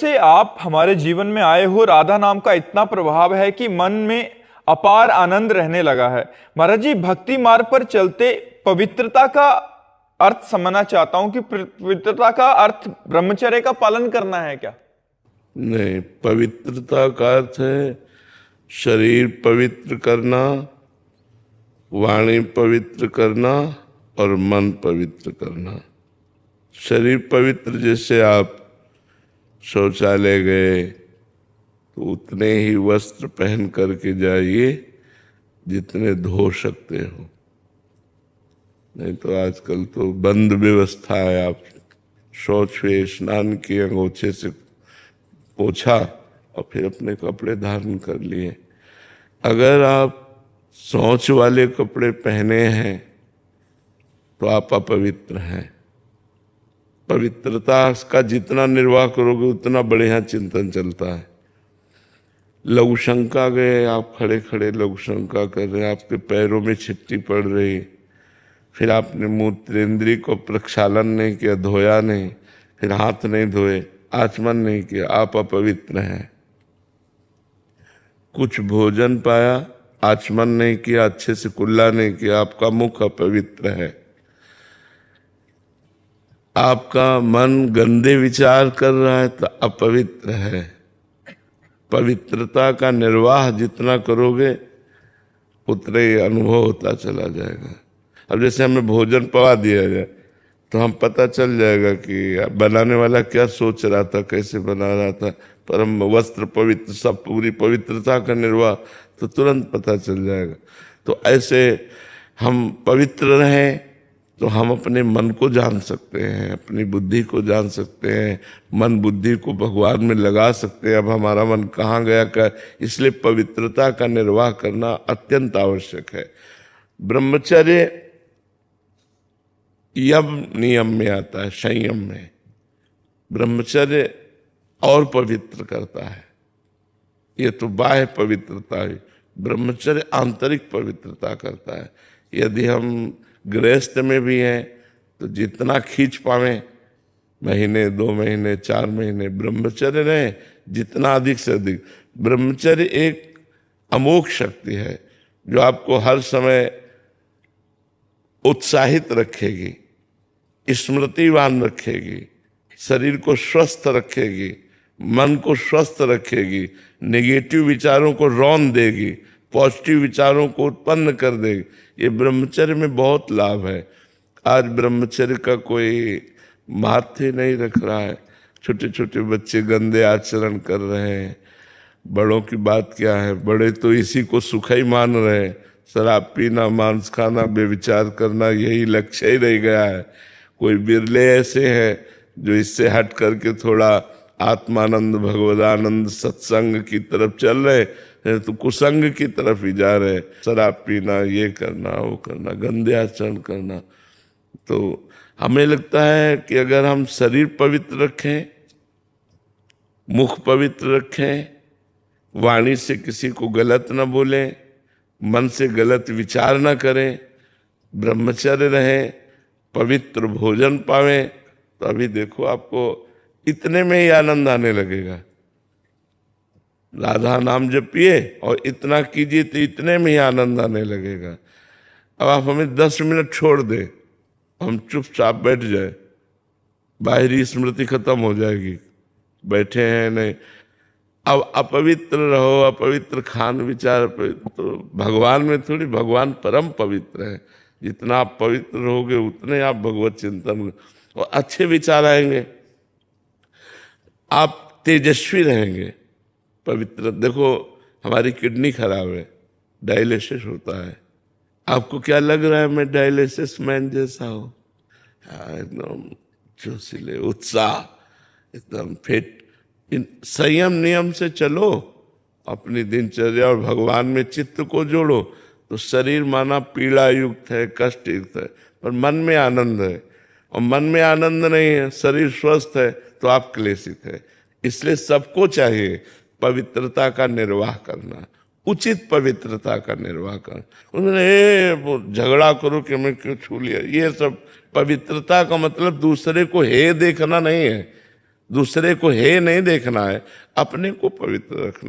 से आप हमारे जीवन में आए हो, राधा नाम का इतना प्रभाव है कि मन में अपार आनंद रहने लगा है। महाराज जी, भक्ति मार्ग पर चलते पवित्रता का अर्थ समझना चाहता हूं कि पवित्रता का अर्थ ब्रह्मचर्य का पालन करना है क्या? नहीं, पवित्रता का अर्थ है शरीर पवित्र करना, वाणी पवित्र करना और मन पवित्र करना। शरीर पवित्र, जैसे आप शौचालय गए तो उतने ही वस्त्र पहन करके जाइए जितने धो सकते हो, नहीं तो आजकल तो बंद व्यवस्था है। आप शौच हुए, स्नान किए, अंगोछे से पोछा और फिर अपने कपड़े धारण कर लिए। अगर आप शौच वाले कपड़े पहने हैं तो आप अपवित्र हैं। पवित्रता का जितना निर्वाह करोगे उतना बढ़िया चिंतन चलता है। लघु शंका गए, आप खड़े खड़े लघु शंका कर रहे हैं, आपके पैरों में छिट्टी पड़ रही, फिर आपने मूत्रेंद्रिय को प्रक्षालन नहीं किया, धोया नहीं, फिर हाथ नहीं धोए, आचमन नहीं किया, आप अपवित्र हैं। कुछ भोजन पाया, आचमन नहीं किया, अच्छे से कुल्ला नहीं किया, आपका मुख अपवित्र है। आपका मन गंदे विचार कर रहा है तो अपवित्र है। पवित्रता का निर्वाह जितना करोगे उतना ही अनुभव होता चला जाएगा। अब जैसे हमें भोजन पवा दिया जाए तो हम पता चल जाएगा कि बनाने वाला क्या सोच रहा था, कैसे बना रहा था। परम वस्त्र पवित्र, सब पूरी पवित्रता का निर्वाह तो तुरंत पता चल जाएगा। तो ऐसे हम पवित्र रहें तो हम अपने मन को जान सकते हैं, अपनी बुद्धि को जान सकते हैं, मन बुद्धि को भगवान में लगा सकते हैं। अब हमारा मन कहाँ गया क्या, इसलिए पवित्रता का निर्वाह करना अत्यंत आवश्यक है। ब्रह्मचर्य यम नियम में आता है, संयम में। ब्रह्मचर्य और पवित्र करता है। ये तो बाह्य पवित्रता है, ब्रह्मचर्य आंतरिक पवित्रता करता है। यदि हम गृहस्थ में भी हैं तो जितना खींच पावें, महीने, 2 महीने, 4 महीने ब्रह्मचर्य रहें, जितना अधिक से अधिक। ब्रह्मचर्य एक अमोघ शक्ति है जो आपको हर समय उत्साहित रखेगी, स्मृतिवान रखेगी, शरीर को स्वस्थ रखेगी, मन को स्वस्थ रखेगी, नेगेटिव विचारों को रौंद देगी, पॉजिटिव विचारों को उत्पन्न कर देगी। ये ब्रह्मचर्य में बहुत लाभ है। आज ब्रह्मचर्य का कोई महत्व नहीं रख रहा है। छोटे छोटे बच्चे गंदे आचरण कर रहे हैं। बड़ों की बात क्या है, बड़े तो इसी को सुख ही मान रहे हैं। शराब पीना, मांस खाना, बेविचार करना, यही लक्ष्य ही रह गया है। कोई बिरले ऐसे हैं जो इससे हट करके थोड़ा आत्मानंद, भगवदानंद, सत्संग की तरफ चल रहे हैं, तो कुसंग की तरफ ही जा रहे हैं। शराब पीना, ये करना, वो करना, गंदे आचरण करना। तो हमें लगता है कि अगर हम शरीर पवित्र रखें, मुख पवित्र रखें, वाणी से किसी को गलत न बोलें, मन से गलत विचार न करें, ब्रह्मचर्य रहें, पवित्र भोजन पावें, तो अभी देखो आपको इतने में ही आनंद आने लगेगा। राधा नाम जपिए और इतना कीजिए तो इतने में ही आनंद आने लगेगा। अब आप हमें 10 मिनट छोड़ दें, हम चुपचाप बैठ जाए, बाहरी स्मृति खत्म हो जाएगी, बैठे हैं नहीं। अब अपवित्र रहो, अपवित्र खान विचार, तो भगवान में थोड़ी, भगवान परम पवित्र है। जितना आप पवित्र रहोगे उतने आप भगवत चिंतन और अच्छे विचार आएंगे, आप तेजस्वी रहेंगे। पवित्र, देखो हमारी किडनी खराब है, डायलिसिस होता है। आपको क्या लग रहा है मैं डायलिसिस मैन जैसा हूँ? एकदम जोशीले, उत्साह, एकदम फिट। संयम नियम से चलो, अपनी दिनचर्या और भगवान में चित्त को जोड़ो, तो शरीर माना पीड़ा युक्त है, कष्ट युक्त है, पर मन में आनंद है। और मन में आनंद नहीं है, शरीर स्वस्थ है, तो आप क्लेशित है। इसलिए सबको चाहिए पवित्रता का निर्वाह करना, उचित पवित्रता का निर्वाह करना। उन्होंने वो झगड़ा करो कि मैं क्यों छू लिया, ये सब पवित्रता का मतलब दूसरे को हे देखना नहीं है। दूसरे को हे नहीं देखना है, अपने को पवित्र रखना।